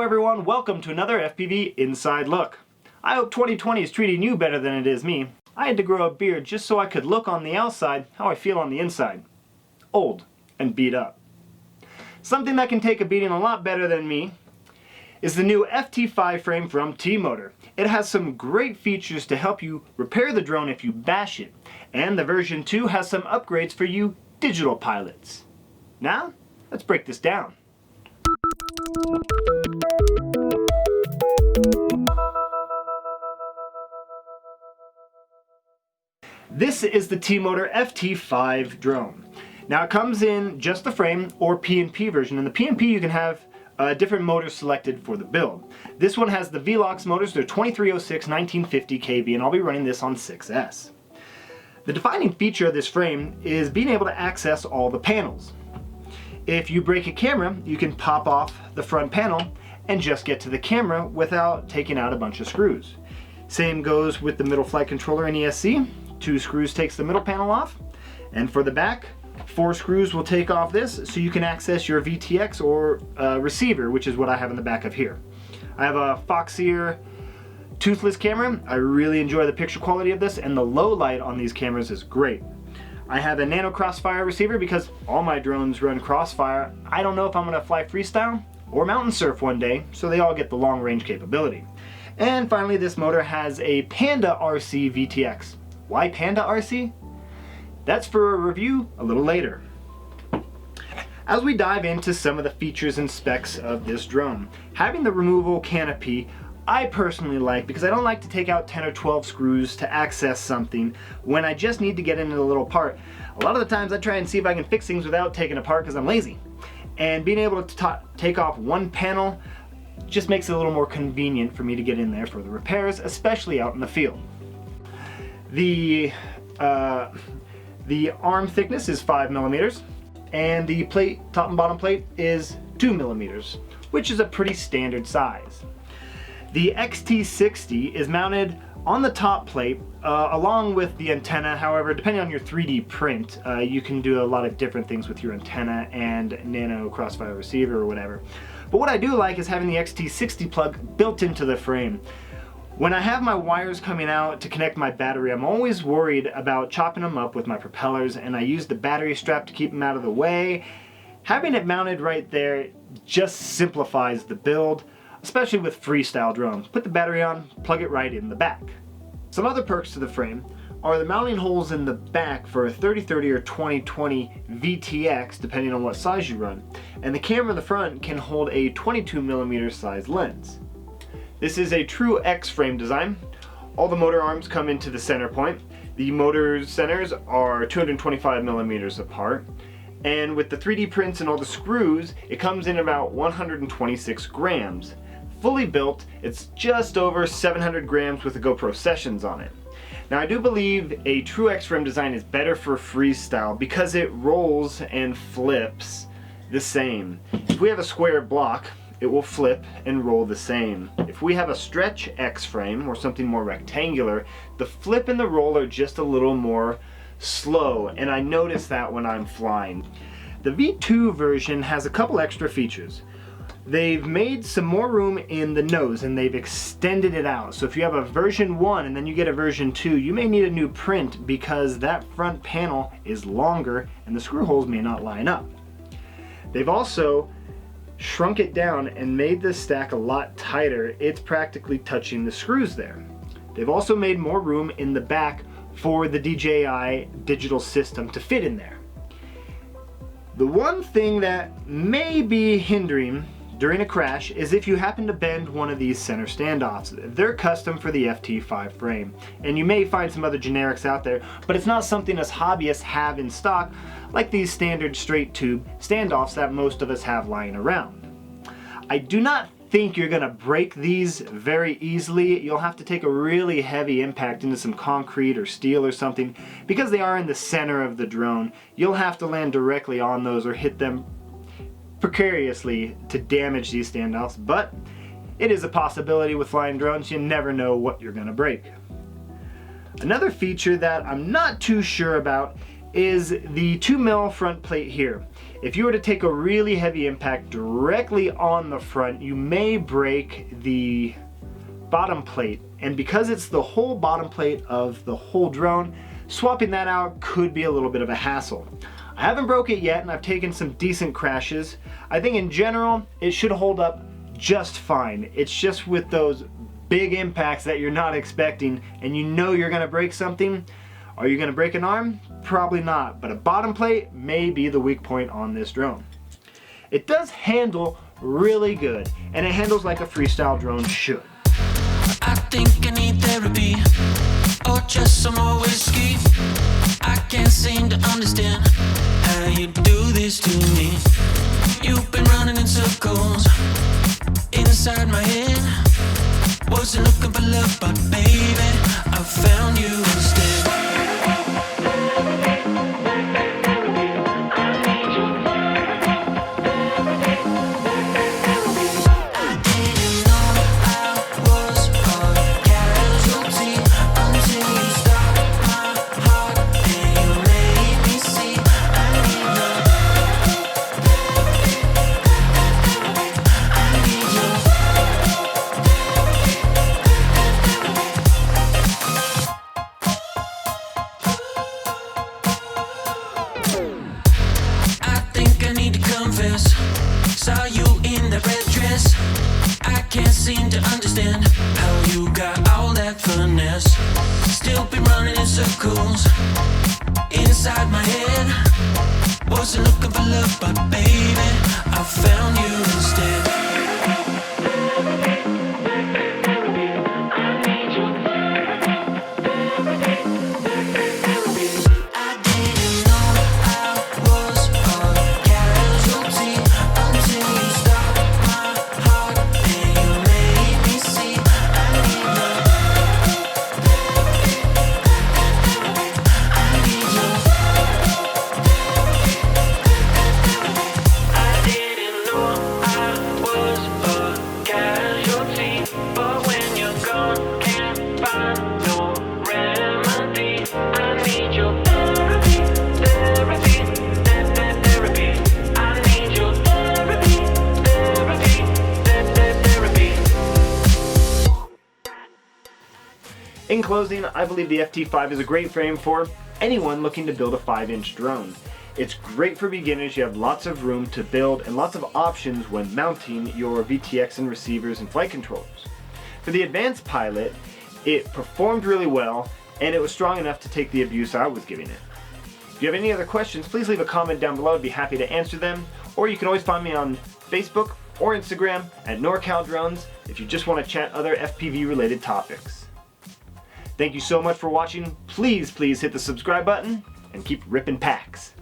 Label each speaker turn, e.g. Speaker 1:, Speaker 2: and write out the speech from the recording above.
Speaker 1: everyone, welcome to another FPV Inside Look. I hope 2020 is treating you better than it is me. I had to grow a beard just so I could look on the outside how I feel on the inside. Old and beat up. Something that can take a beating a lot better than me is the new FT5 frame from T-Motor. It has some great features to help you repair the drone if you bash it, and the version 2 has some upgrades for you digital pilots. Now, let's break this down. This is the T-Motor FT5 drone. Now it comes in just the frame or P&P version. In the P&P you can have different motors selected for the build. This one has the Velox motors. They're 2306 1950 kV, and I'll be running this on 6S. The defining feature of this frame is being able to access all the panels. If you break a camera, you can pop off the front panel and just get to the camera without taking out a bunch of screws. Same goes with the middle flight controller in ESC. 2 screws takes the middle panel off, and for the back, 4 screws will take off this so you can access your VTX or receiver, which is what I have in the back of here. I have a Foxeer toothless camera. I really enjoy the picture quality of this, and the low light on these cameras is great. I have a Nano Crossfire receiver because all my drones run Crossfire. I don't know if I'm going to fly Freestyle or mountain surf one day, so they all get the long range capability. And finally, this motor has a Panda RC VTX. Why Panda RC? That's for a review a little later. As we dive into some of the features and specs of this drone, having the removable canopy I personally like because I don't like to take out 10 or 12 screws to access something when I just need to get into a little part. A lot of the times I try and see if I can fix things without taking apart because I'm lazy. And being able to take off one panel just makes it a little more convenient for me to get in there for the repairs, especially out in the field. The arm thickness is 5 millimeters, and the plate, top and bottom plate, is 2 millimeters, which is a pretty standard size. The XT60 is mounted on the top plate along with the antenna. However, depending on your 3D print, you can do a lot of different things with your antenna and Nano Crossfire receiver or whatever. But what I do like is having the XT60 plug built into the frame. When I have my wires coming out to connect my battery, I'm always worried about chopping them up with my propellers, and I use the battery strap to keep them out of the way. Having it mounted right there just simplifies the build, especially with Freestyle drones. Put the battery on, plug it right in the back. Some other perks to the frame are the mounting holes in the back for a 30-30 or 20-20 VTX, depending on what size you run, and the camera in the front can hold a 22mm size lens. This is a true X-frame design. All the motor arms come into the center point. The motor centers are 225mm apart. And with the 3D prints and all the screws, it comes in about 126 grams. Fully built, it's just over 700 grams with the GoPro Sessions on it. Now I do believe a true X-frame design is better for Freestyle because it rolls and flips the same. If we have a square block, it will flip and roll the same. If we have a stretch X-frame or something more rectangular, the flip and the roll are just a little more slow, and I notice that when I'm flying. The V2 version has a couple extra features. They've made some more room in the nose and they've extended it out. So if you have a version 1 and then you get a version 2, you may need a new print because that front panel is longer and the screw holes may not line up. They've also shrunk it down and made this stack a lot tighter. It's practically touching the screws there. They've also made more room in the back for the DJI digital system to fit in there. The one thing that may be hindering during a crash is if you happen to bend one of these center standoffs. They're custom for the FT5 frame, and you may find some other generics out there, but it's not something us hobbyists have in stock like these standard straight tube standoffs that most of us have lying around. I do not think you're gonna break these very easily. You'll have to take a really heavy impact into some concrete or steel or something. Because they are in the center of the drone, you'll have to land directly on those or hit them precariously to damage these standoffs, but it is a possibility with flying drones. You never know what you're gonna break. Another feature that I'm not too sure about is the 2mm front plate here. If you were to take a really heavy impact directly on the front, you may break the bottom plate, and because it's the whole bottom plate of the whole drone, swapping that out could be a little bit of a hassle. I haven't broke it yet, and I've taken some decent crashes. I think in general it should hold up just fine. It's just with those big impacts that you're not expecting and you know you're gonna break something. Are you gonna break an arm? Probably not, but a bottom plate may be the weak point on this drone. It does handle really good, and it handles like a freestyle drone should.
Speaker 2: I think I need therapy, or just some more whiskey. I can't seem to understand how you do this to me. You've been running in circles inside my head. Wasn't looking for love, but baby, I found you instead. Saw you in the red dress. I can't seem to understand how you got all that finesse. Still been running in circles inside my head. Wasn't looking for love, but baby, I found you instead.
Speaker 1: In closing, I believe the FT5 is a great frame for anyone looking to build a 5-inch drone. It's great for beginners. You have lots of room to build and lots of options when mounting your VTX and receivers and flight controllers. For the advanced pilot, it performed really well, and it was strong enough to take the abuse I was giving it. If you have any other questions, please leave a comment down below. I'd be happy to answer them. Or you can always find me on Facebook or Instagram at NorCal Drones if you just want to chat other FPV related topics. Thank you so much for watching. Please hit the subscribe button and keep ripping packs.